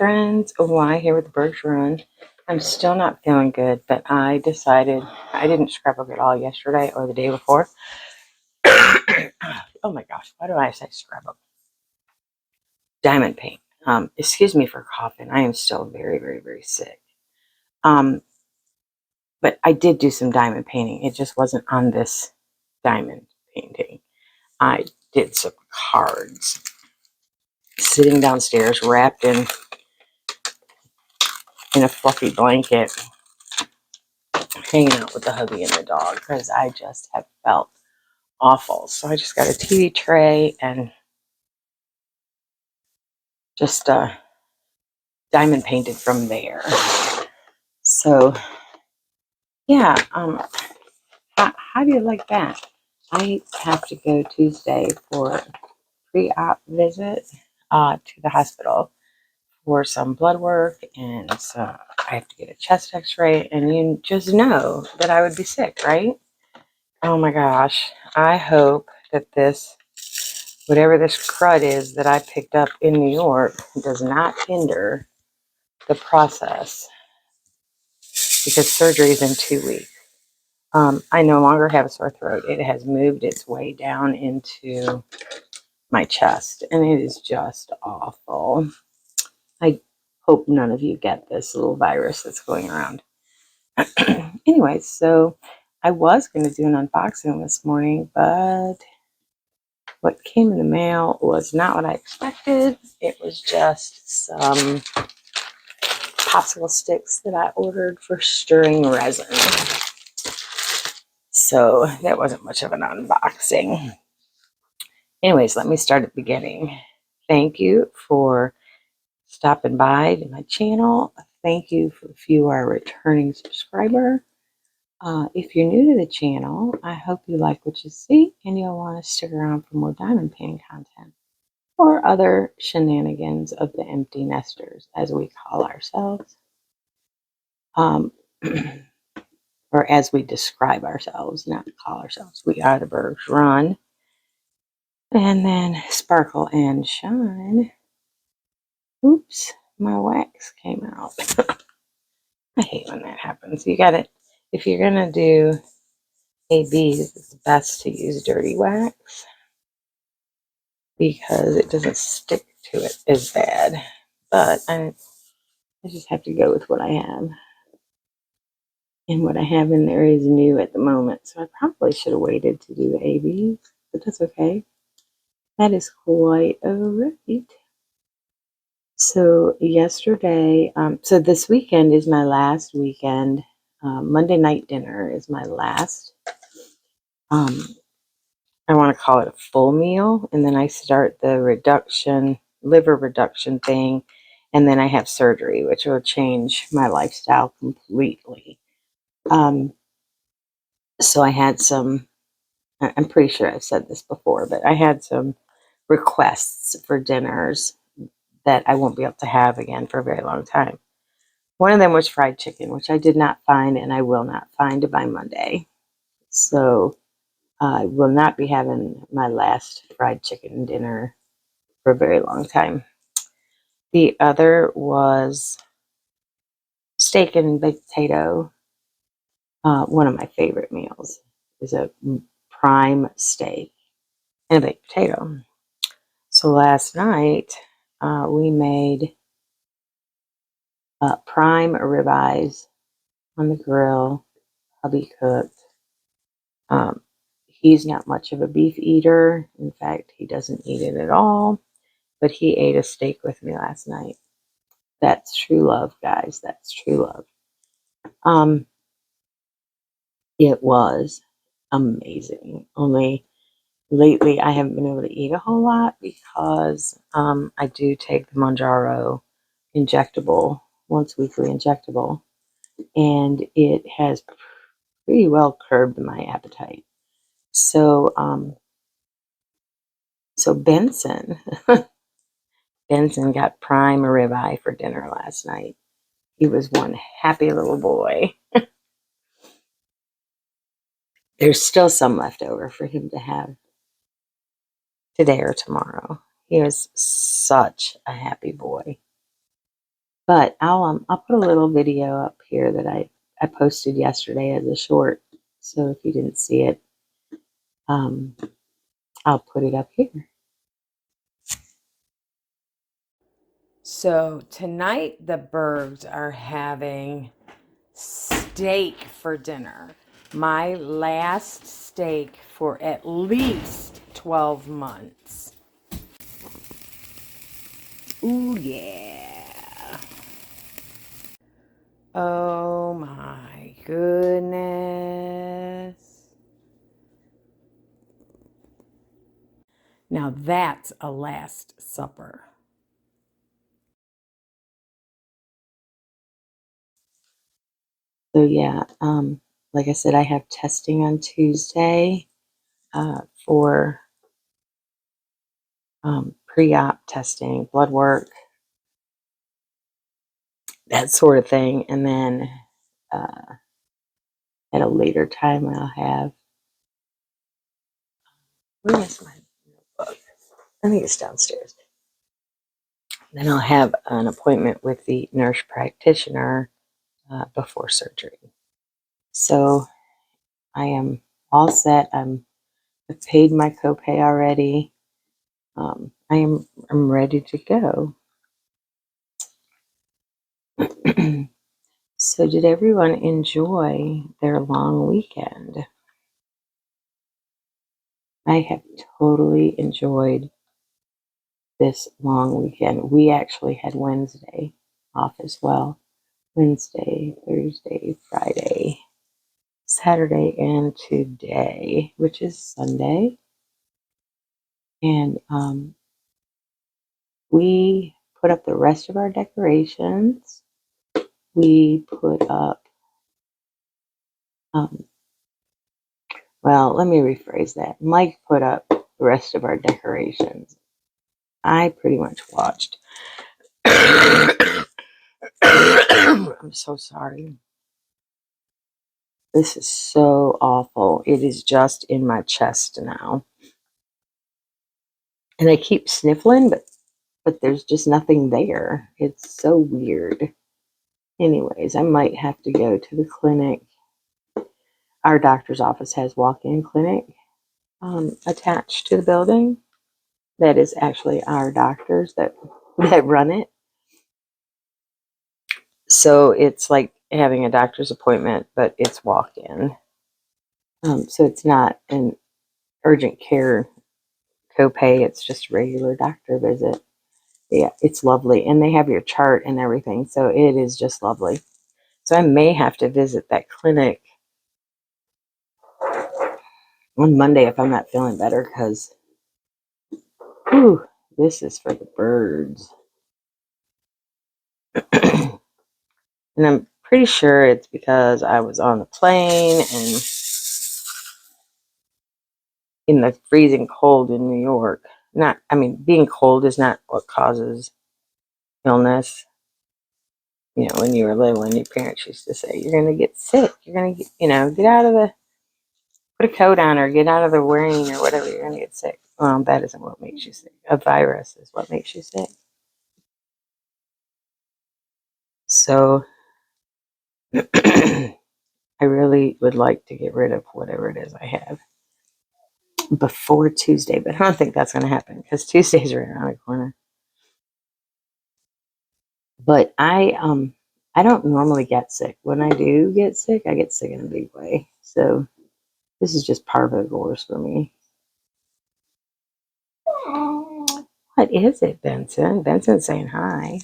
friends, why here with the WIP. I'm still not feeling good, but I decided I didn't scrapbook at all yesterday or the day before. Oh my gosh, why do I say scrapbook? Diamond paint. Excuse me for coughing. I am still very, very, very sick. But I did do some diamond painting. It just wasn't on this diamond painting. I did some cards sitting downstairs wrapped in a fluffy blanket, hanging out with the hubby and the dog because I just have felt awful. So I just got a TV tray and just diamond painted from there. So yeah, how do you like that? I have to go Tuesday for a pre-op visit to the hospital for some blood work, and so I have to get a chest x-ray, and you just know that I would be sick, right? Oh my gosh, I hope that this, whatever this crud is that I picked up in New York, does not hinder the process, because surgery is in 2 weeks. I no longer have a sore throat. It has moved its way down into my chest, and it is just awful. I hope none of you get this little virus that's going around. Anyway, so I was going to do an unboxing this morning, but what came in the mail was not what I expected. It was just some popsicle sticks that I ordered for stirring resin. So that wasn't much of an unboxing. Anyways, let me start at the beginning. Thank you for stopping by to my channel. Thank you if you are a returning subscriber. If you're new to the channel, I hope you like what you see and you'll want to stick around for more diamond painting content or other shenanigans of the empty nesters, as we call ourselves, or as we describe ourselves, not call ourselves. We are the WIP and then Sparkle and Shine. Oops, my wax came out. I hate when that happens. You got it. If you're gonna do ABs, it's best to use dirty wax because it doesn't stick to it as bad. But I just have to go with what I have. And what I have in there is new at the moment. So I probably should have waited to do the ABs, but that's okay. That is quite alright. So yesterday, so this weekend is my last weekend. Monday night dinner is my last. I want to call it a full meal, and then I start the liver reduction thing, and then I have surgery, which will change my lifestyle completely. So I had some, I'm pretty sure I've said this before, but I had some requests for dinners that I won't be able to have again for a very long time. One of them was fried chicken, which I did not find, and I will not find by Monday. So I will not be having my last fried chicken dinner for a very long time. The other was steak and baked potato. One of my favorite meals is a prime steak and a baked potato. So last night we made prime ribeyes on the grill. Hubby cooked. He's not much of a beef eater. In fact, he doesn't eat it at all. But he ate a steak with me last night. That's true love, guys. That's true love. It was amazing. Only lately I haven't been able to eat a whole lot because I do take the Monjaro injectable, once weekly injectable, and it has pretty well curbed my appetite. So, so Benson got prime ribeye for dinner last night. He was one happy little boy. There's still some left over for him to have today or tomorrow. He was such a happy boy. But I'll put a little video up here that I posted yesterday as a short. So if you didn't see it, I'll put it up here. So tonight the Bergs are having steak for dinner. My last steak for at least 12 months. Ooh, yeah. Oh my goodness. Now that's a Last Supper. So yeah, like I said, I have testing on Tuesday for pre-op testing, blood work, that sort of thing. And then at a later time, I'll have, where is my notebook? I think it's downstairs. Then I'll have an appointment with the nurse practitioner before surgery. So I am all set. I've paid my copay already. I'm ready to go. So did everyone enjoy their long weekend? I have totally enjoyed this long weekend. We actually had Wednesday off as well. Wednesday, Thursday, Friday, Saturday, and today, which is Sunday. And we put up the rest of our decorations. We put up, well, let me rephrase that. Mike put up the rest of our decorations. I pretty much watched. I'm so sorry. This is so awful. It is just in my chest now. And I keep sniffling, but there's just nothing there. It's so weird. Anyways, I might have to go to the clinic. Our doctor's office has walk-in clinic attached to the building. That is actually our doctors that run it. So it's like having a doctor's appointment, but it's walk-in. So it's not an urgent care copay. It's just a regular doctor visit. Yeah, it's lovely. And they have your chart and everything. So it is just lovely. So I may have to visit that clinic on Monday if I'm not feeling better, because this is for the birds. And I'm pretty sure it's because I was on the plane and in the freezing cold in New York. Being cold is not what causes illness. You know, when you were little, when your parents used to say, you're going to get sick. You're going to get, get out of put a coat on or get out of the rain or whatever, you're going to get sick. Well, that isn't what makes you sick. A virus is what makes you sick. So I really would like to get rid of whatever it is I have before Tuesday, but I don't think that's going to happen because Tuesdays are around the corner. But I don't normally get sick. When I do get sick, I get sick in a big way. So this is just part of the course for me. What is it, Benson? Benson's saying hi.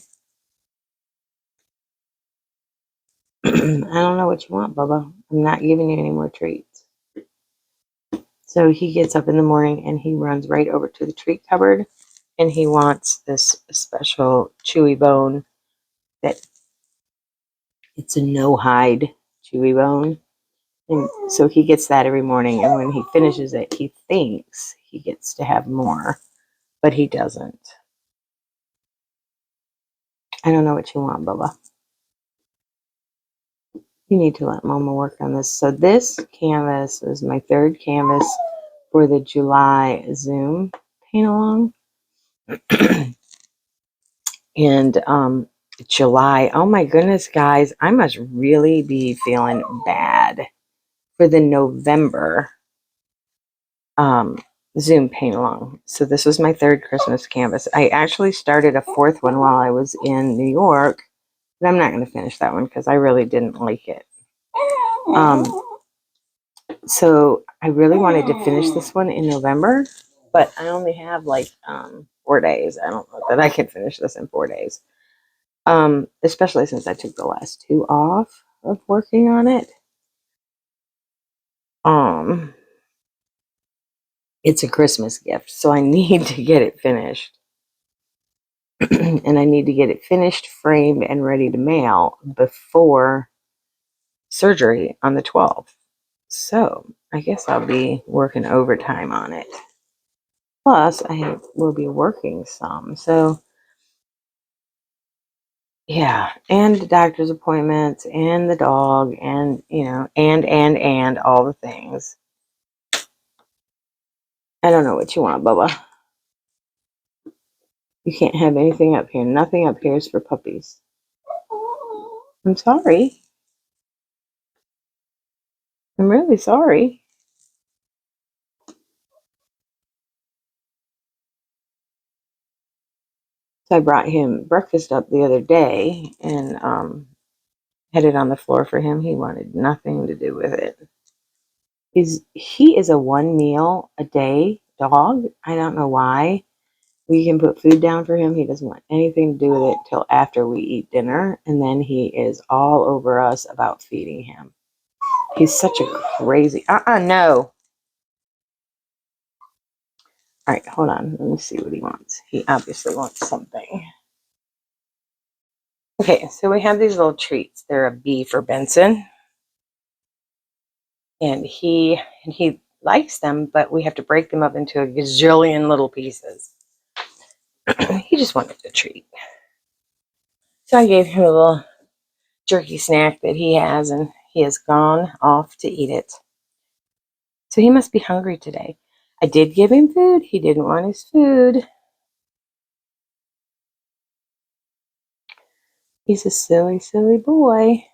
I don't know what you want, Bubba. I'm not giving you any more treats. So he gets up in the morning and he runs right over to the treat cupboard and he wants this special chewy bone that it's a no hide chewy bone. And so he gets that every morning, and when he finishes it, he thinks he gets to have more, but he doesn't. I don't know what you want, Bubba. You need to let Mama work on this. So this canvas is my third canvas for the July Zoom paint along. And July. Oh my goodness, guys. I must really be feeling bad for the November Zoom paint along. So this was my third Christmas canvas. I actually started a fourth one while I was in New York, but I'm not going to finish that one because I really didn't like it. So I really wanted to finish this one in November, but I only have like 4 days. I don't know that I can finish this in 4 days. Especially since I took the last 2 off of working on it. It's a Christmas gift, so I need to get it finished. And I need to get it finished, framed, and ready to mail before surgery on the 12th. So I guess I'll be working overtime on it. Plus, I will be working some. So yeah, and the doctor's appointments, and the dog, and and all the things. I don't know what you want, Bubba. You can't have anything up here. Nothing up here is for puppies. I'm sorry. I'm really sorry. So I brought him breakfast up the other day and had it on the floor for him. He wanted nothing to do with it. He is a 1 meal a day dog. I don't know why. We can put food down for him. He doesn't want anything to do with it till after we eat dinner. And then he is all over us about feeding him. He's such a crazy... no. All right, hold on. Let me see what he wants. He obviously wants something. Okay, so we have these little treats. They're a B for Benson. And he likes them, but we have to break them up into a gazillion little pieces. He just wanted a treat. So I gave him a little jerky snack that he has, and he has gone off to eat it. So he must be hungry today. I did give him food. He didn't want his food. He's a silly, silly boy.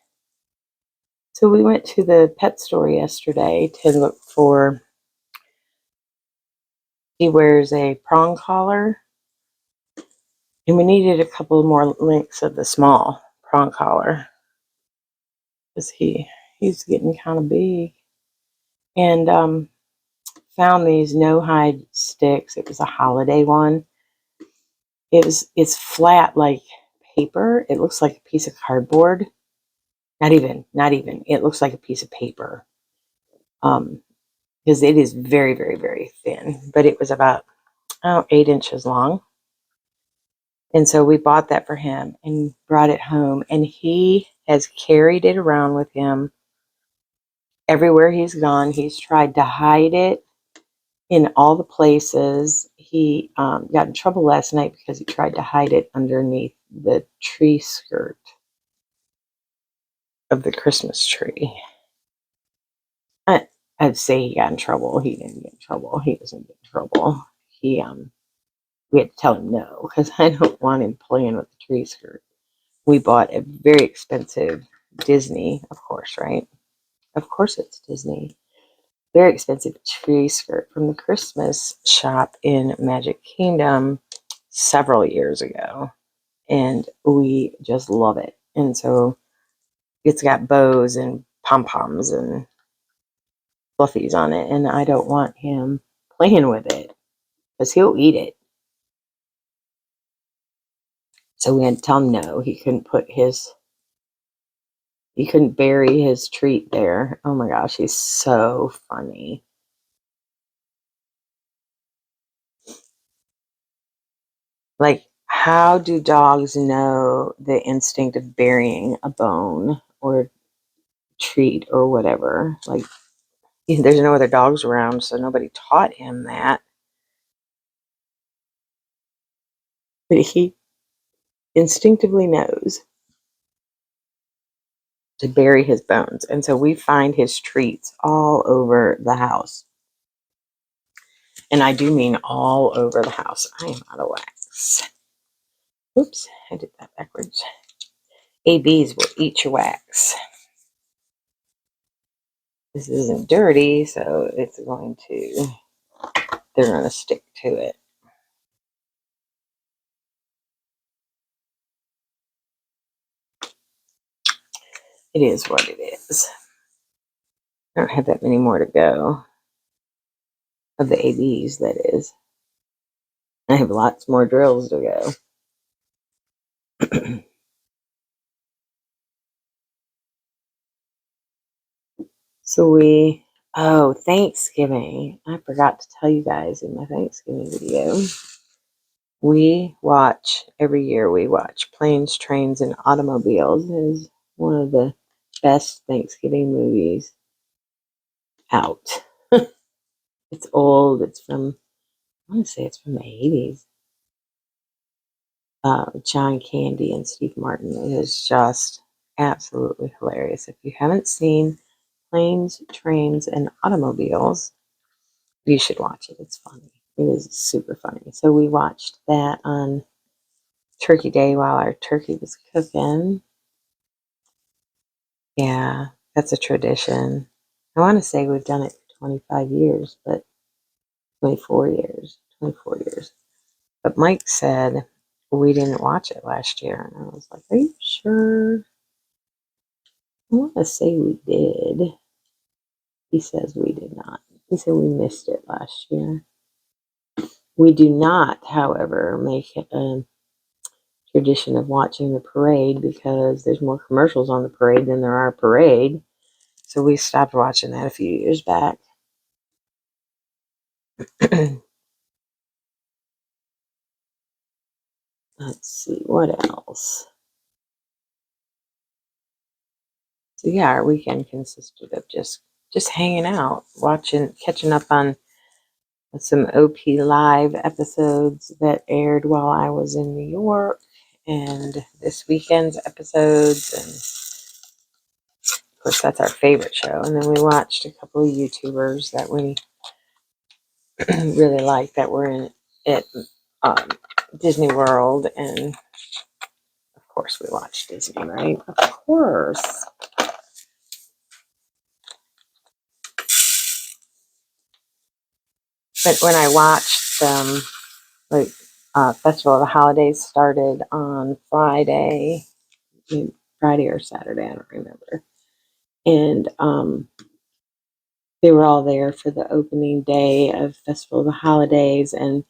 So we went to the pet store yesterday to look for... He wears a prong collar, and we needed a couple more links of the small prong collar because he's getting kind of big. And found these no hide sticks. It was a holiday one. It's flat like paper. It looks like a piece of cardboard. Not even. It looks like a piece of paper. Because it is very, very, very thin. But it was about 8 inches long. And so we bought that for him and brought it home. And he has carried it around with him everywhere he's gone. He's tried to hide it in all the places. He got in trouble last night because he tried to hide it underneath the tree skirt of the Christmas tree. I'd say he got in trouble. He didn't get in trouble. He doesn't get in trouble. We had to tell him no because I don't want him playing with the tree skirt. We bought a very expensive Disney, of course, right? Of course it's Disney. Very expensive tree skirt from the Christmas shop in Magic Kingdom several years ago. And we just love it. And so it's got bows and pom-poms and fluffies on it. And I don't want him playing with it because he'll eat it. So we had to tell him no. He couldn't bury his treat there. Oh my gosh, he's so funny. Like, how do dogs know the instinct of burying a bone or treat or whatever? Like, there's no other dogs around, so nobody taught him that. But he instinctively knows to bury his bones. And so we find his treats all over the house. And I do mean all over the house. I am out of wax. Oops, I did that backwards. ABs will eat your wax. This isn't dirty, so it's going to, they're going to stick to it. It is what it is. I don't have that many more to go. Of the ABs, that is. I have lots more drills to go. So Thanksgiving. I forgot to tell you guys in my Thanksgiving video. Every year we watch Planes, Trains, and Automobiles. It is one of the best Thanksgiving movies out. It's old. I want to say it's from the 80s. John Candy and Steve Martin. It is just absolutely hilarious. If you haven't seen Planes, Trains, and Automobiles, you should watch it. It's funny. It is super funny. So we watched that on Turkey Day while our turkey was cooking. Yeah, that's a tradition. I want to say we've done it for 25 years, but 24 years. 24 years. But Mike said we didn't watch it last year. And I was like, are you sure? I want to say we did. He says we did not. He said we missed it last year. We do not, however, make it a tradition of watching the parade because there's more commercials on the parade than there are parade. So we stopped watching that a few years back. Let's see, what else? So yeah, our weekend consisted of just hanging out, catching up on some OP Live episodes that aired while I was in New York, and this weekend's episodes, and of course that's our favorite show. And then we watched a couple of YouTubers that we really like that were in at Disney World, and of course we watched Disney, right? Of course. But when I watched them, Festival of the Holidays started on Friday or Saturday, I don't remember. And they were all there for the opening day of Festival of the Holidays, and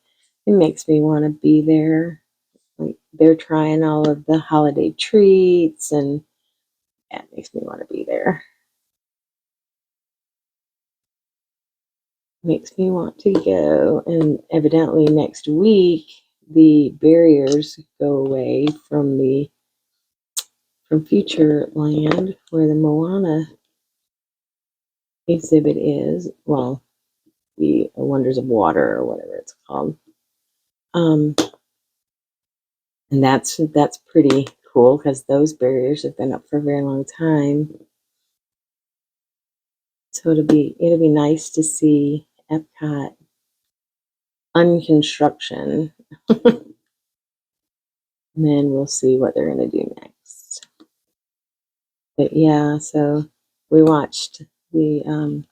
it makes me want to be there. Like, they're trying all of the holiday treats, and it makes me want to be there. Makes me want to go. And evidently next week the barriers go away from Future Land, where the Moana exhibit is. Well, the Wonders of Water or whatever it's called. And that's pretty cool because those barriers have been up for a very long time. So it'll be nice to see Epcot unconstruction. And then we'll see what they're going to do next. But yeah, so we watched and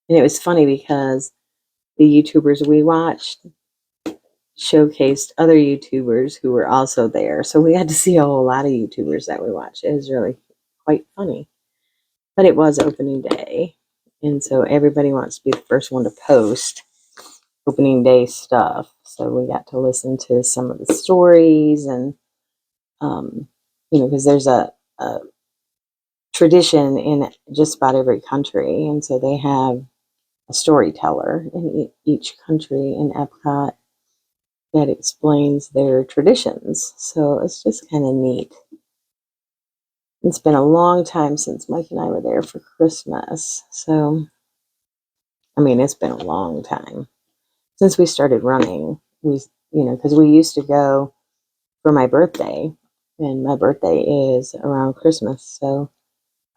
it was funny because the YouTubers we watched showcased other YouTubers who were also there. So we had to see a whole lot of YouTubers that we watched. It was really quite funny. But it was opening day. And so everybody wants to be the first one to post opening day stuff. So we got to listen to some of the stories and, because there's a tradition in just about every country. And so they have a storyteller in each country in Epcot that explains their traditions. So it's just kind of neat. It's been a long time since Mike and I were there for Christmas. So, I mean, it's been a long time since we started running. Because we used to go for my birthday, and my birthday is around Christmas. So,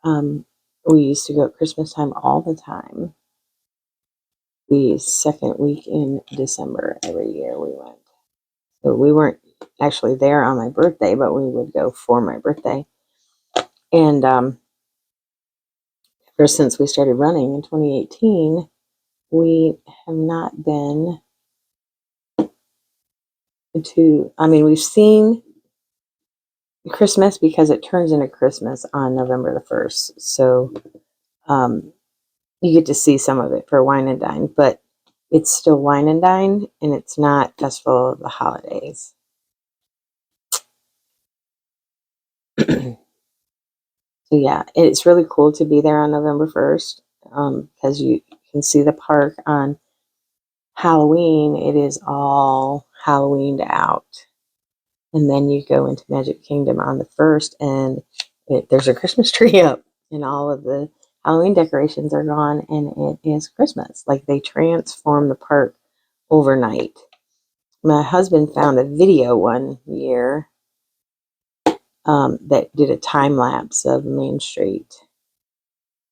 we used to go at Christmas time all the time. The second week in December every year we went. So we weren't actually there on my birthday, but we would go for my birthday. And ever since we started running in 2018, we have not been to, I mean, we've seen Christmas because it turns into Christmas on November the 1st. So you get to see some of it for Wine and Dine, but it's still Wine and Dine, and it's not Festival of the Holidays. So yeah, it's really cool to be there on November 1st because you can see the park on Halloween. It is all Halloweened out. And then you go into Magic Kingdom on the 1st, and there's a Christmas tree up, and all of the Halloween decorations are gone, and it is Christmas. Like, they transform the park overnight. My husband found a video one year that did a time lapse of Main Street,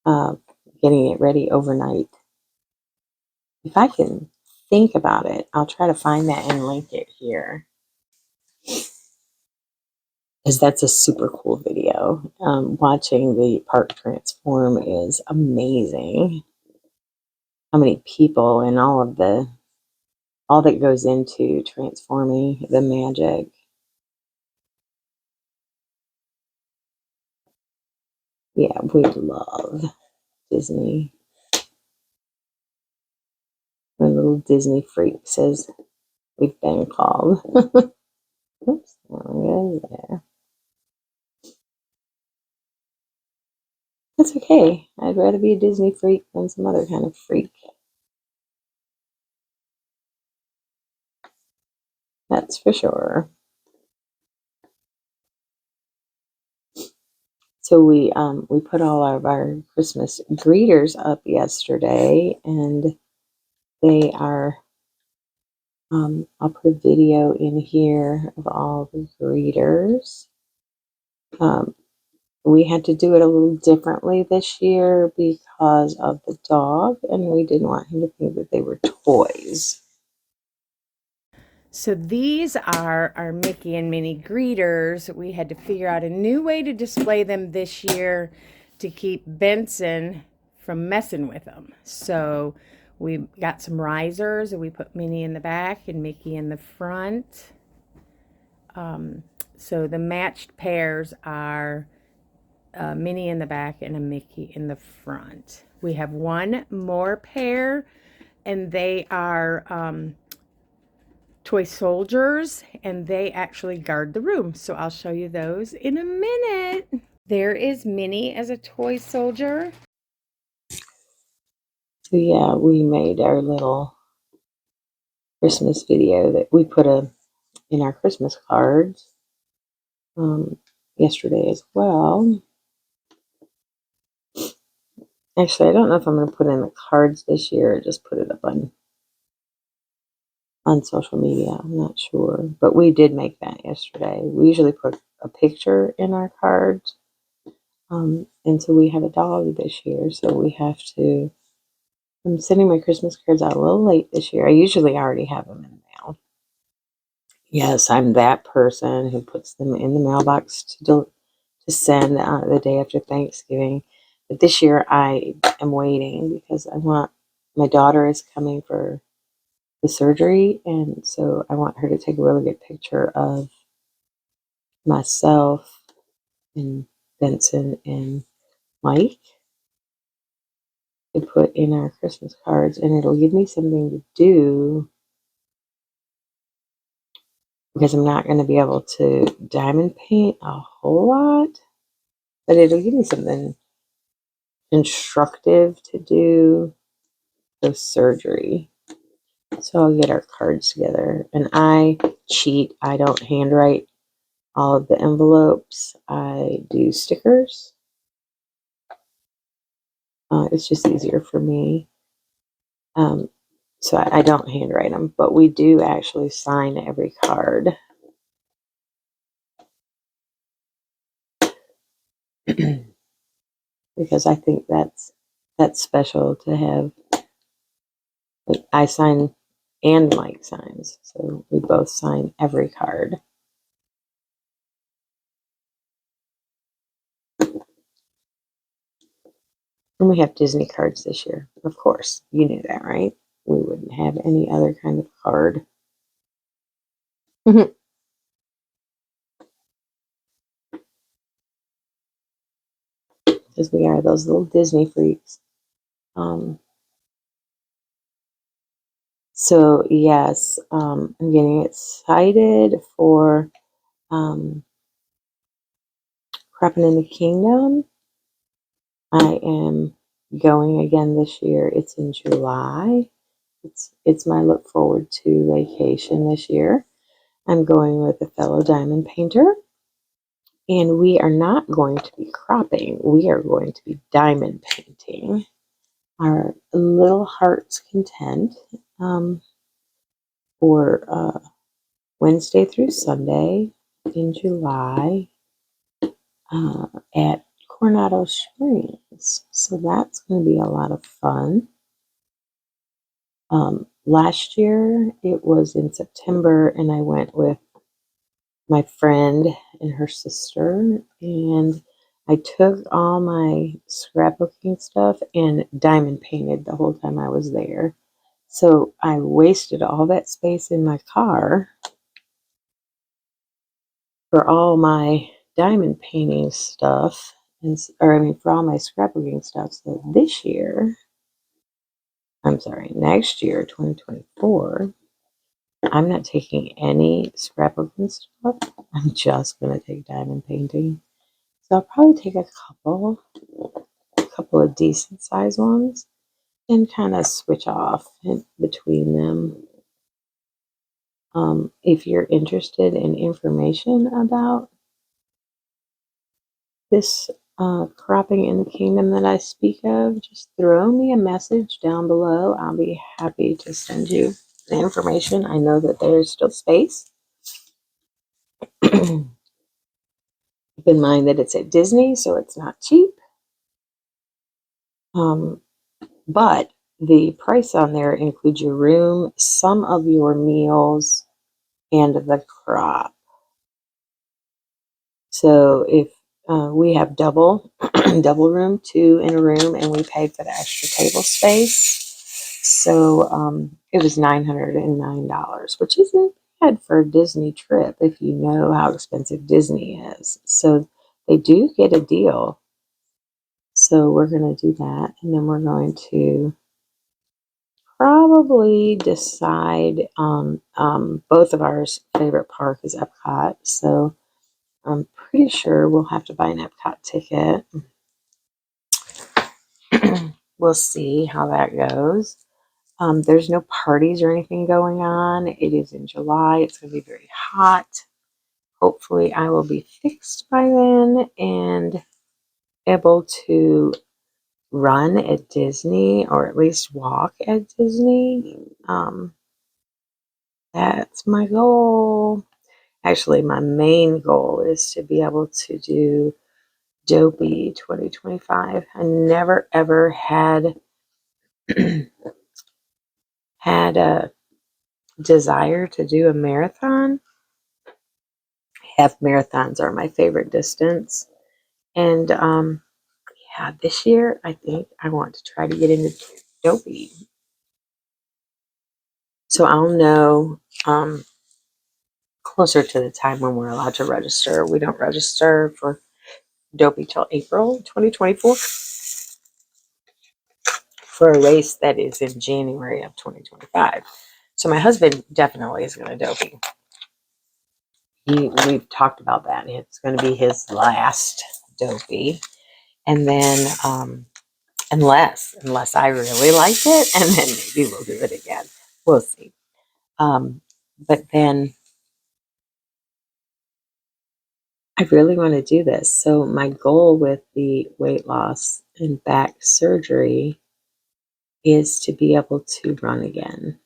getting it ready overnight. If I can think about it, I'll try to find that and link it here, because that's a super cool video. Watching the park transform is amazing. How many people and all that goes into transforming the magic. Yeah, we love Disney. My little Disney freak says we've been called. Oops, there we go there. That's okay. I'd rather be a Disney freak than some other kind of freak. That's for sure. So we put all of our Christmas greeters up yesterday, and they are I'll put a video in here of all the greeters. We had to do it a little differently this year because of the dog, and we didn't want him to think that they were toys. So these are our Mickey and Minnie greeters. We had to figure out a new way to display them this year to keep Benson from messing with them. So we got some risers, and we put Minnie in the back and Mickey in the front. So the matched pairs are a Minnie in the back and a Mickey in the front. We have one more pair, and they are toy soldiers, and they actually guard the room. So I'll show you those in a minute. There is Minnie as a toy soldier. So yeah, we made our little Christmas video that we put in our Christmas cards yesterday as well. Actually, I don't know if I'm going to put in the cards this year or just put it up on social media. I'm not sure, but we did make that yesterday. We usually put a picture in our cards, and so we have a dog this year, so we have to. I'm sending my Christmas cards out a little late this year. I usually already have them in the mail. Yes, I'm that person who puts them in the mailbox to send the day after Thanksgiving. But this year I am waiting because my daughter is coming for the surgery, and so I want her to take a really good picture of myself and Benson and Mike to put in our Christmas cards, and it'll give me something to do because I'm not going to be able to diamond paint a whole lot, but it'll give me something instructive to do post surgery. So I'll get our cards together, and I cheat. I don't handwrite all of the envelopes. I do stickers. It's just easier for me. So I don't handwrite them, but we do actually sign every card. Because I think that's special to have. I sign and Mike signs, so we both sign every card. And we have Disney cards this year. Of course, you knew that, right? We wouldn't have any other kind of card. Because we are those little Disney freaks. So yes, I'm getting excited for Cropping in the Kingdom. I am going again this year. It's in July. It's my look forward to vacation this year. I'm going with a fellow diamond painter, and we are not going to be cropping. We are going to be diamond painting our little heart's content for Wednesday through Sunday in July at Coronado Springs. So that's going to be a lot of fun. Last year it was in September, and I went with my friend and her sister, and I took all my scrapbooking stuff and diamond painted the whole time I was there. So I wasted all that space in my car for all my diamond painting stuff, for all my scrapbooking stuff. So next year, 2024, I'm not taking any scrapbooking stuff. I'm just going to take diamond painting. So I'll probably take a couple of decent size ones and kind of switch off in between them. If you're interested in information about this cropping in the kingdom that I speak of, just throw me a message down below. I'll be happy to send you the information. I know that there's still space. Keep in mind that it's at Disney, so it's not cheap. But the price on there includes your room, some of your meals, and the crop. So if we have double room, 2 in a room, and we paid for the extra table space. So it was $909, which isn't bad for a Disney trip if you know how expensive Disney is. So they do get a deal. So we're going to do that, and then we're going to probably decide on both of our favorite park is Epcot. So I'm pretty sure we'll have to buy an Epcot ticket. We'll see how that goes. There's no parties or anything going on. It is in July. It's going to be very hot. Hopefully I will be fixed by then and able to run at Disney, or at least walk at Disney. That's my goal. Actually, my main goal is to be able to do Dopey 2025. I never ever had had a desire to do a marathon. Half marathons are my favorite distance. And yeah, this year I think I want to try to get into Dopey. So I'll know closer to the time when we're allowed to register. We don't register for Dopey till April 2024 for a race that is in January of 2025. So my husband definitely is going to Dopey. We've talked about that. It's going to be his last Dopey. And then unless I really like it, and then maybe we'll do it again. We'll see. But then I really want to do this. So my goal with the weight loss and back surgery is to be able to run again,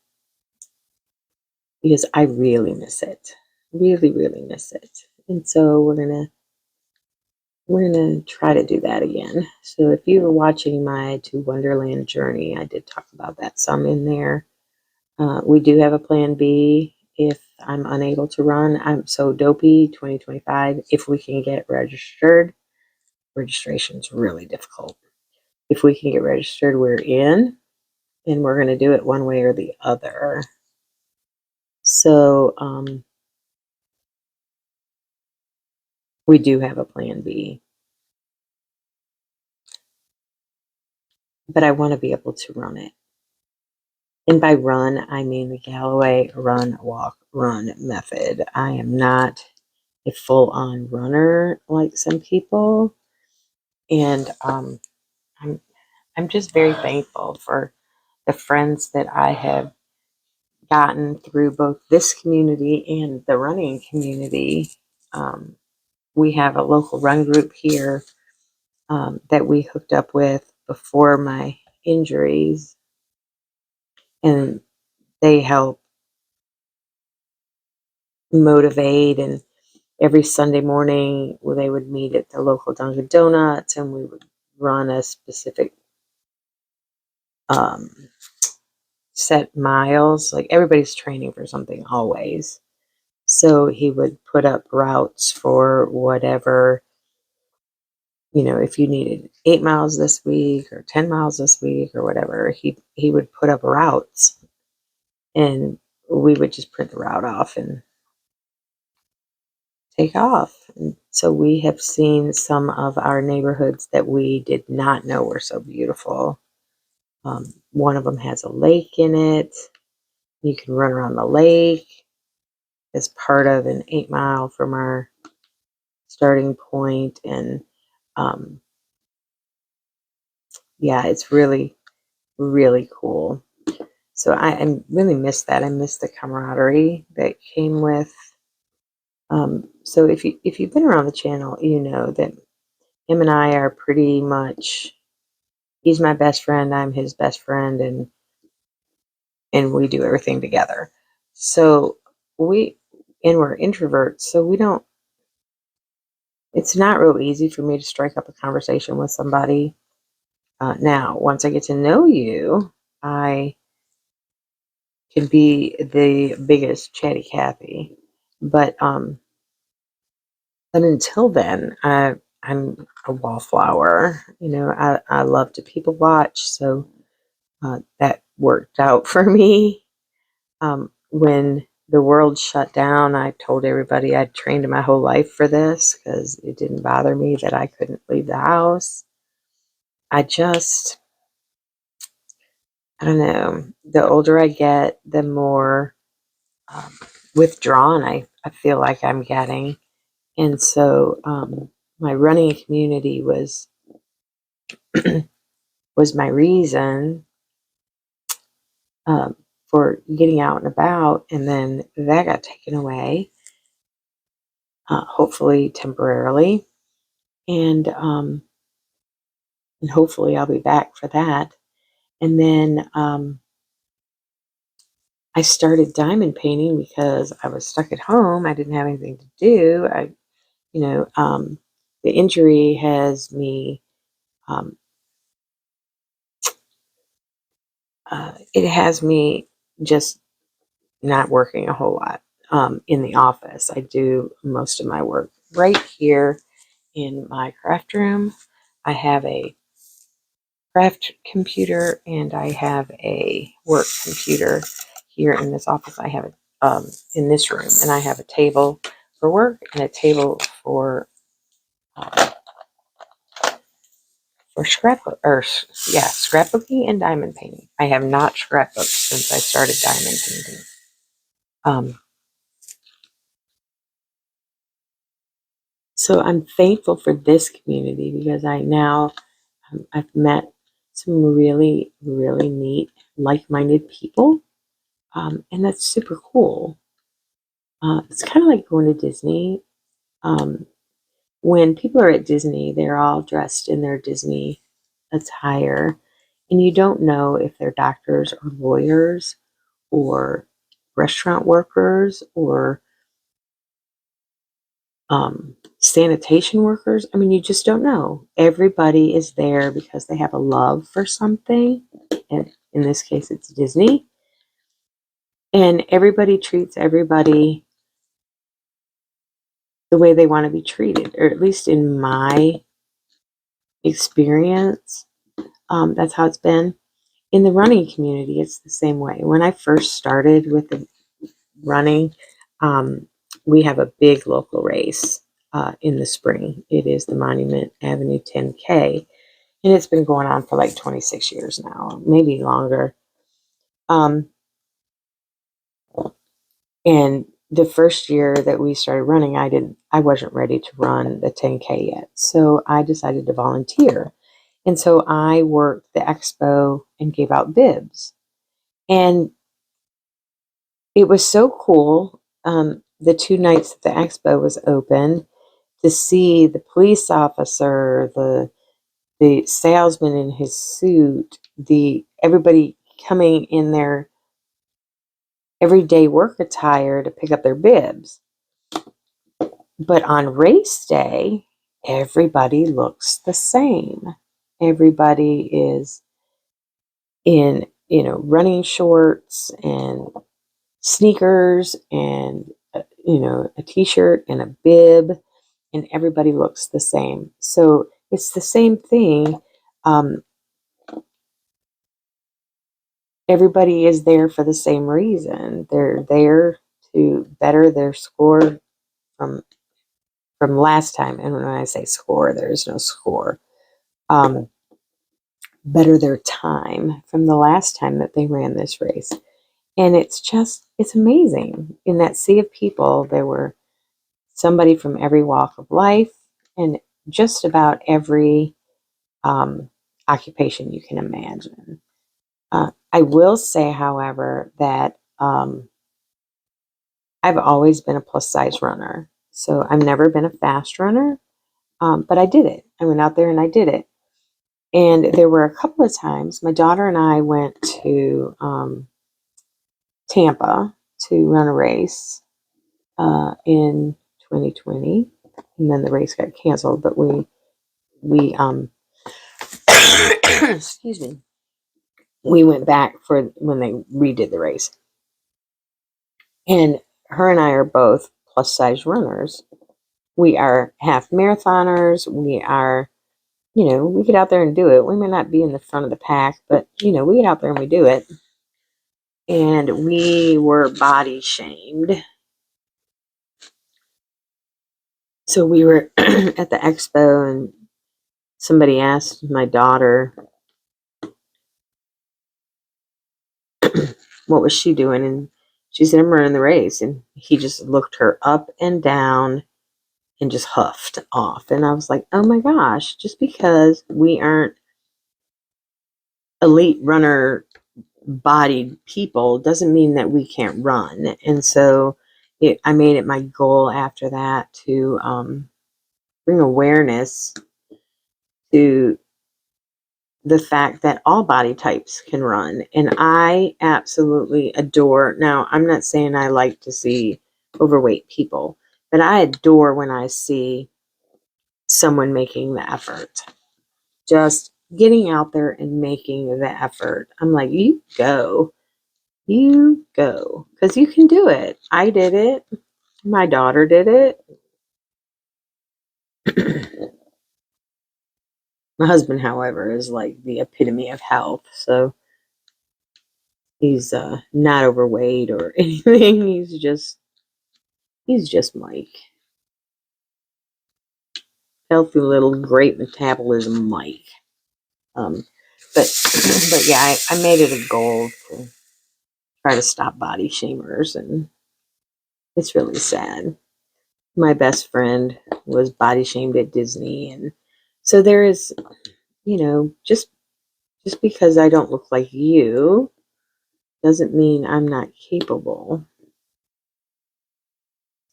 because I really miss it. Really, really miss it. And so we're gonna try to do that again. So if you were watching my To Wonderland journey, I did talk about that some in there. We do have a plan B if I'm unable to run. So Dopey 2025, if we can get registered. Registration is really difficult if we can get registered, we're in, and we're going to do it one way or the other. So we do have a plan B. But I want to be able to run it. And by run, I mean the Galloway run, walk, run method. I am not a full-on runner like some people. And I'm just very thankful for the friends that I have gotten through both this community and the running community. We have a local run group here that we hooked up with before my injuries, and they help motivate. And every Sunday morning they would meet at the local Dunkin' Donuts, and we would run a specific set miles. Like, everybody's training for something always. So he would put up routes for whatever, if you needed 8 miles this week or 10 miles this week or whatever, he would put up routes, and we would just print the route off and take off. And so we have seen some of our neighborhoods that we did not know were so beautiful. One of them has a lake in it. You can run around the lake as part of an 8 mile from our starting point. And yeah, it's really, really cool. So I really miss that. I miss the camaraderie that came with. So if you've been around the channel, you know that him and I are pretty much, he's my best friend, I'm his best friend, and we do everything together. So we're introverts, so we don't, it's not real easy for me to strike up a conversation with somebody. Now, once I get to know you, I can be the biggest chatty Cathy. But until then, I'm a wallflower. I love to people watch, so that worked out for me. When the world shut down, I told everybody I'd trained my whole life for this because it didn't bother me that I couldn't leave the house. I don't know. The older I get, the more withdrawn I feel like I'm getting. And so my running community was my reason for getting out and about, and then that got taken away, hopefully temporarily, and hopefully I'll be back for that. And then I started diamond painting because I was stuck at home. I didn't have anything to do. The injury has me. It has me just not working a whole lot in the office. I do most of my work right here in my craft room. I have a craft computer and I have a work computer here in this office. I have it in this room, and I have a table for work and a table for scrapbooking and diamond painting. I have not scrapbooked since I started diamond painting. So I'm thankful for this community because I've met some really, really neat, like-minded people, and that's super cool. It's kind of like going to Disney. When people are at Disney, they're all dressed in their Disney attire, and you don't know if they're doctors or lawyers or restaurant workers or sanitation workers. I mean, you just don't know. Everybody is there because they have a love for something, and in this case, it's Disney. And everybody treats everybody the way they want to be treated, or at least in my experience. That's how it's been. In the running community, it's the same way. When I first started with the running, we have a big local race in the spring. It is the Monument Avenue 10K, and it's been going on for like 26 years now, maybe longer. And the first year that we started running, I wasn't ready to run the 10K yet. So I decided to volunteer. And so I worked the expo and gave out bibs. And it was so cool. The 2 nights that the expo was open, to see the police officer, the salesman in his suit, everybody coming in their everyday work attire to pick up their bibs. But on race day, everybody looks the same. Everybody is in, running shorts and sneakers and, a t-shirt and a bib, and everybody looks the same. So it's the same thing. Everybody is there for the same reason. They're there to better their score from last time. And when I say score, there's no score. Better their time from the last time that they ran this race. And it's amazing. In that sea of people, there were somebody from every walk of life and just about every occupation you can imagine. I will say, however, that I've always been a plus size runner. So I've never been a fast runner, but I did it. I went out there and I did it. And there were a couple of times my daughter and I went to Tampa to run a race in 2020, and then the race got canceled. But we excuse me, we went back for when they redid the race, and her and I are both plus size runners. We are half marathoners. We are, we get out there and do it. We may not be in the front of the pack, but we get out there and we do it. And we were body shamed. So we were at the expo, and somebody asked my daughter what was she doing, and she said, I'm running the race. And he just looked her up and down and just huffed off. And I was like, oh my gosh, just because we aren't elite runner bodied people doesn't mean that we can't run. And so I made it my goal after that to bring awareness to the fact that all body types can run. And I absolutely adore, now I'm not saying I like to see overweight people, but I adore when I see someone making the effort, just getting out there and making the effort. I'm like, you go, because you can do it. I did it. My daughter did it. My husband, however, is like the epitome of health. So he's not overweight or anything. He's just Mike. Healthy little great metabolism Mike. But but yeah, I made it a goal to try to stop body shamers, and it's really sad. My best friend was body shamed at Disney, and so there is, just because I don't look like you doesn't mean I'm not capable.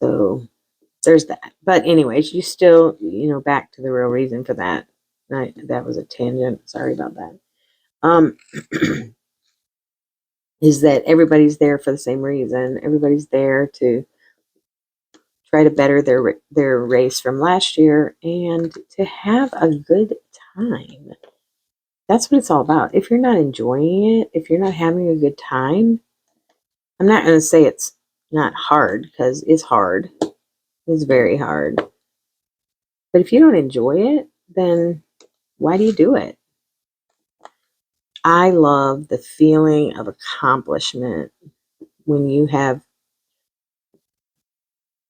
So there's that. But anyways, you still, back to the real reason for that. That was a tangent. Sorry about that. Is that everybody's there for the same reason. Everybody's there to try to better their race from last year and to have a good time. That's what it's all about. If you're not enjoying it, if you're not having a good time, I'm not going to say it's not hard, because it's hard. It's very hard. But if you don't enjoy it, then why do you do it? I love the feeling of accomplishment when you have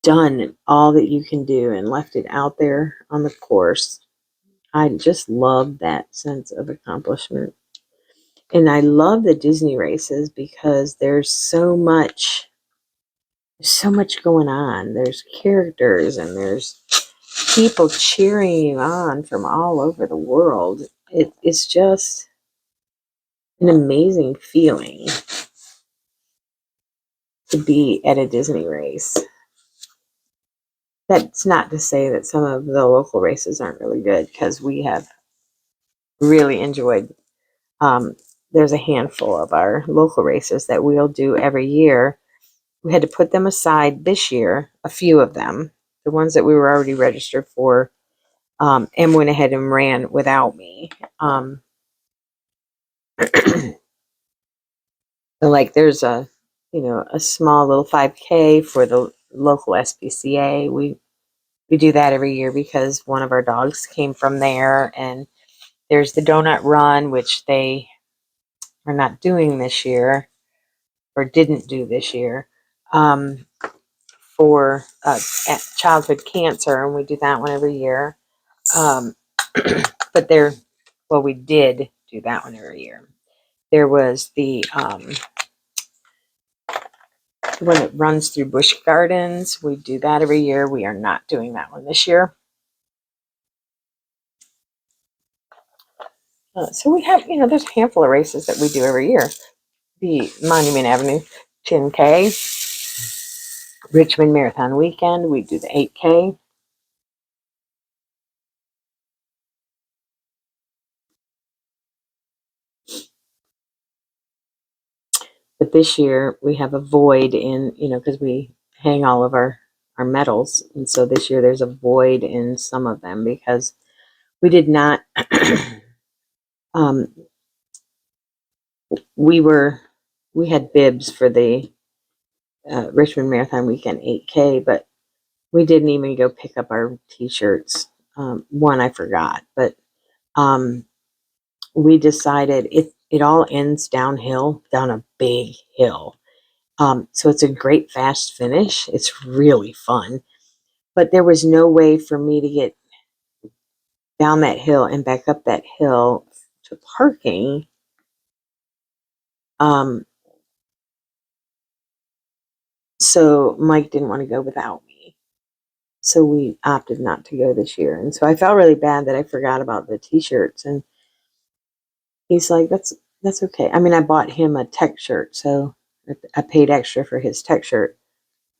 done all that you can do and left it out there on the course. I just love that sense of accomplishment. And I love the Disney races because there's so much going on. There's characters and there's people cheering you on from all over the world. It's just an amazing feeling to be at a Disney race. That's not to say that some of the local races aren't really good, because we have really enjoyed. There's a handful of our local races that we'll do every year. We had to put them aside this year, a few of them, the ones that we were already registered for, and went ahead and ran without me. Like there's a small little 5K for the local SPCA. We do that every year because one of our dogs came from there. And there's the donut run, which they are not doing this year, or didn't do this year, for childhood cancer, and we do that one every year. But we did do that one every year. There was the one that runs through Busch Gardens. We do that every year. We are not doing that one this year. So we have, there's a handful of races that we do every year. The Monument Avenue 10K, Richmond Marathon Weekend, we do the 8K. But this year we have a void in, because we hang all of our medals. And so this year there's a void in some of them because we did not, we had bibs for the Richmond Marathon Weekend 8K, but we didn't even go pick up our t-shirts. One I forgot, but we decided it all ends downhill, down a big hill. So it's a great fast finish. It's really fun. But there was no way for me to get down that hill and back up that hill to parking. So Mike didn't want to go without me. So we opted not to go this year. And so I felt really bad that I forgot about the t-shirts. And he's like, that's okay. I mean, I bought him a tech shirt, so I paid extra for his tech shirt.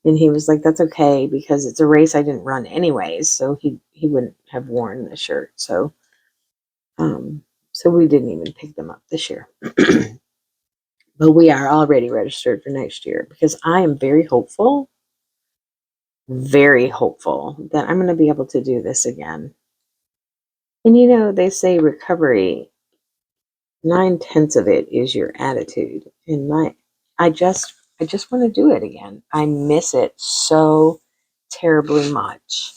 And he was like, that's okay, because it's a race I didn't run anyways, so he wouldn't have worn the shirt. So we didn't even pick them up this year. But we are already registered for next year because I am very hopeful that I'm going to be able to do this again. And they say recovery, 9/10 of it is your attitude. And I just want to do it again. I miss it so terribly much.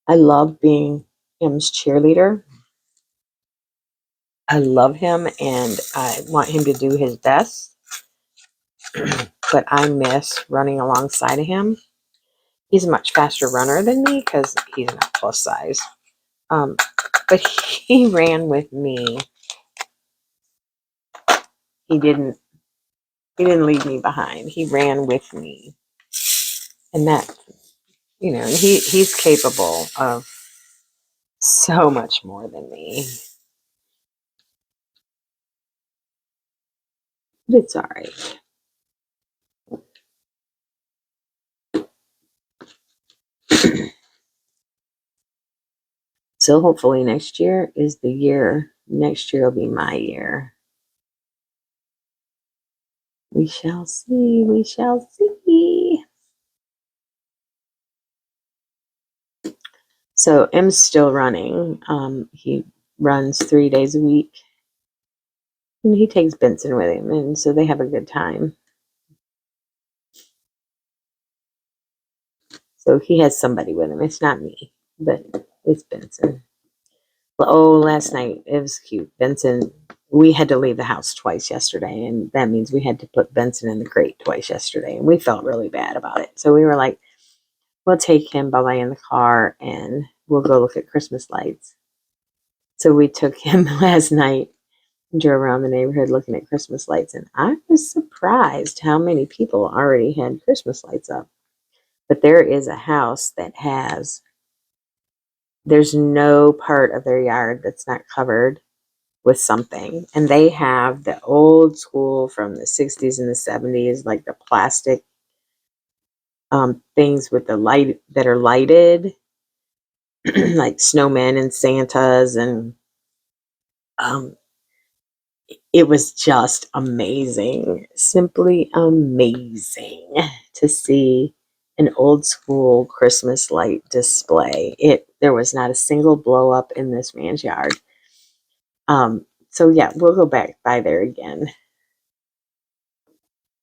I love being him's cheerleader. I love him and I want him to do his best. But I miss running alongside of him. He's a much faster runner than me because he's not plus size. But he ran with me. He didn't leave me behind. He ran with me. And that, he's capable of so much more than me. But it's all right. So hopefully next year is the year. Next year will be my year. We shall see. We shall see. So M's still running. He runs 3 days a week. And he takes Benson with him. And so they have a good time. So he has somebody with him. It's not me, but it's Benson. Oh, last night it was cute. Benson, we had to leave the house twice yesterday, and that means we had to put Benson in the crate twice yesterday, and we felt really bad about it. So we were like, we'll take him, Baba, in the car, and we'll go look at Christmas lights. So we took him last night and drove around the neighborhood looking at Christmas lights, and I was surprised how many people already had Christmas lights up. But there is a house that has, there's no part of their yard that's not covered with something. And they have the old school from the 60s and the 70s, like the plastic things with the light that are lighted, like snowmen and Santas. And um, it was just amazing, simply amazing to see an old school Christmas light display. There was not a single blow up in this man's yard. So yeah, we'll go back by there again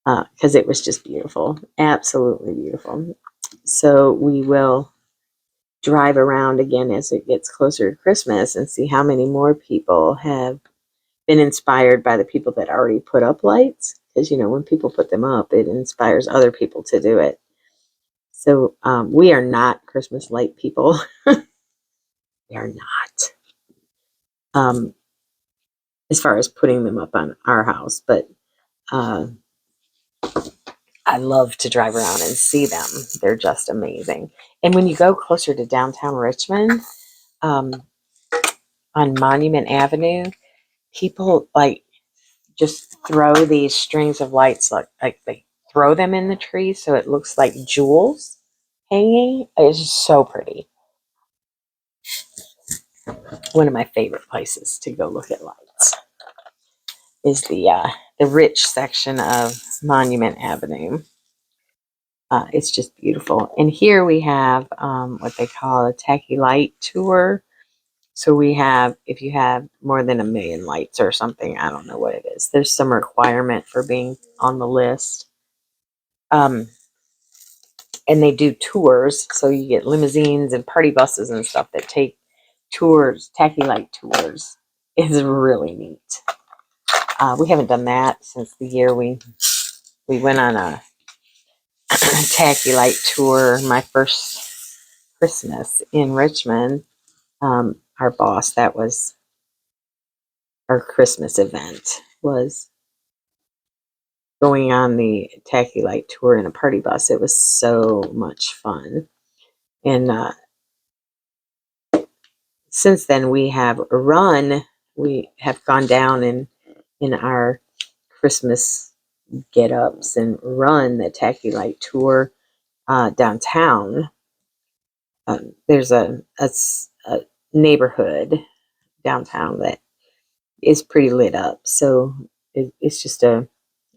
because it was just beautiful, absolutely beautiful. So we will drive around again as it gets closer to Christmas and see how many more people have been inspired by the people that already put up lights. Because, you know, when people put them up, it inspires other people to do it. So we are not Christmas light people. We are not. As far as putting them up on our house. But I love to drive around and see them. They're just amazing. And when you go closer to downtown Richmond, on Monument Avenue, people like just throw these strings of lights, like they throw them in the tree so it looks like jewels hanging. It's just so pretty. One of my favorite places to go look at lights is the rich section of Monument Avenue. It's just beautiful. And here we have what they call a tacky light tour. So we have, if you have more than 1 million lights or something, I don't know what it is. There's some requirement for being on the list. And they do tours. So you get limousines and party buses and stuff that take tours, tacky light tours. It's really neat. We haven't done that since the year we went on a tacky light tour, my first Christmas in Richmond. Our boss, that was our Christmas event, was going on the tacky light tour in a party bus. It was so much fun. And since then we have gone down in our Christmas get-ups and run the tacky light tour downtown. There's a neighborhood downtown that is pretty lit up. So it's just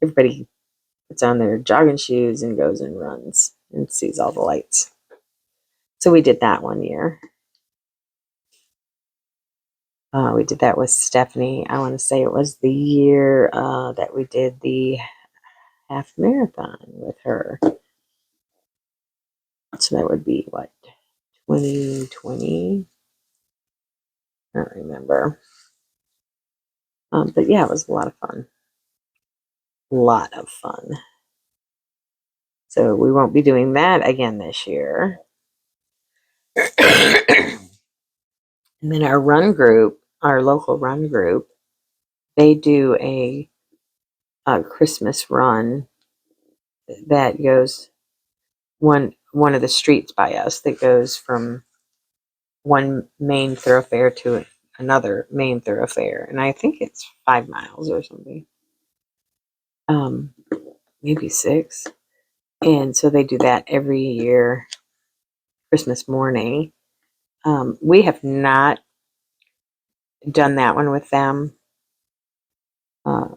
everybody puts on their jogging shoes and goes and runs and sees all the lights. So we did that one year. We did that with Stephanie. I want to say it was the year that we did the half marathon with her. So that would be what, 2020? I don't remember. But yeah, it was a lot of fun. A lot of fun. So we won't be doing that again this year. And then our run group, our local run group, they do a Christmas run that goes one of the streets by us that goes from one main thoroughfare to another main thoroughfare, and I think it's 5 miles or something, maybe 6. And so they do that every year, Christmas morning. We have not done that one with them uh,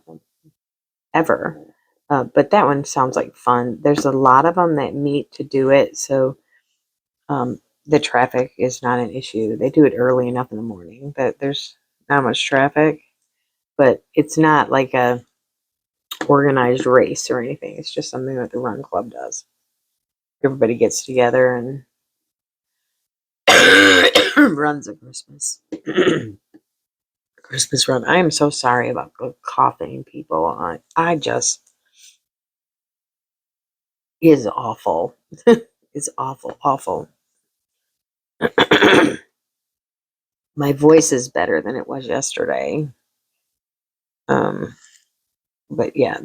ever. But that one sounds like fun. There's a lot of them that meet to do it, so the traffic is not an issue. They do it early enough in the morning that there's not much traffic, but it's not like a organized race or anything. It's just something that the run club does. everybody gets together and runs a Christmas run. I am so sorry about the coughing, people. I just is awful. It's awful. My voice is better than it was yesterday. But yeah,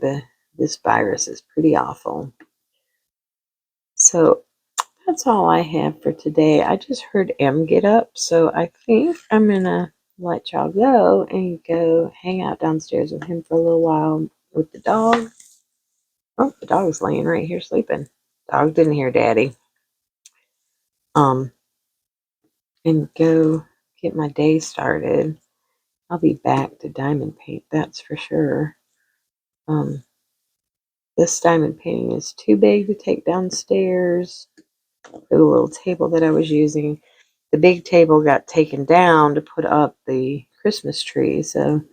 this virus is pretty awful. So that's all I have for today. I just heard M get up, so I think I'm gonna let y'all go and go hang out downstairs with him for a little while with the dog. Oh, the dog's laying right here sleeping. Dog didn't hear Daddy. And go get my day started. I'll be back to diamond paint, that's for sure. This diamond painting is too big to take downstairs for the little table that I was using. The big table got taken down to put up the Christmas tree, so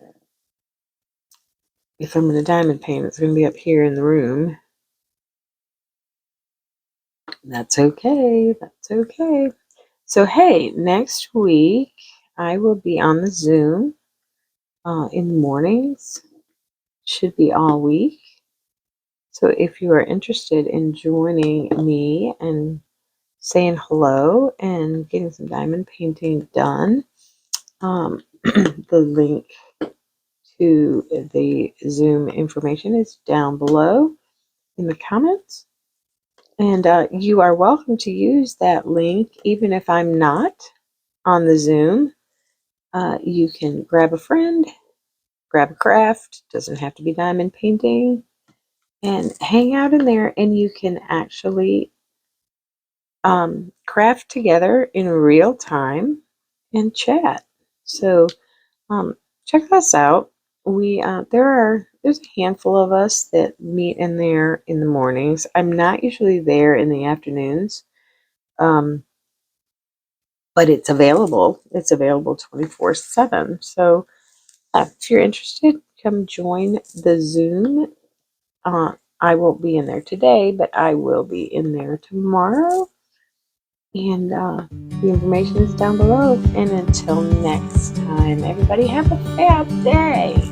if I'm going to diamond paint, it's going to be up here in the room. That's okay. That's okay. So, hey, next week I will be on the Zoom in the mornings. Should be all week. So, if you are interested in joining me and saying hello and getting some diamond painting done, the link to the Zoom information is down below in the comments. And you are welcome to use that link even if I'm not on the Zoom. You can grab a friend, grab a craft, doesn't have to be diamond painting, and hang out in there, and you can actually craft together in real time and chat. So check us out. There's a handful of us that meet in there in the mornings. I'm not usually there in the afternoons, but it's available. It's available 24/7. So if you're interested, come join the Zoom. I won't be in there today, but I will be in there tomorrow. And the information is down below. And until next time, everybody have a fab day.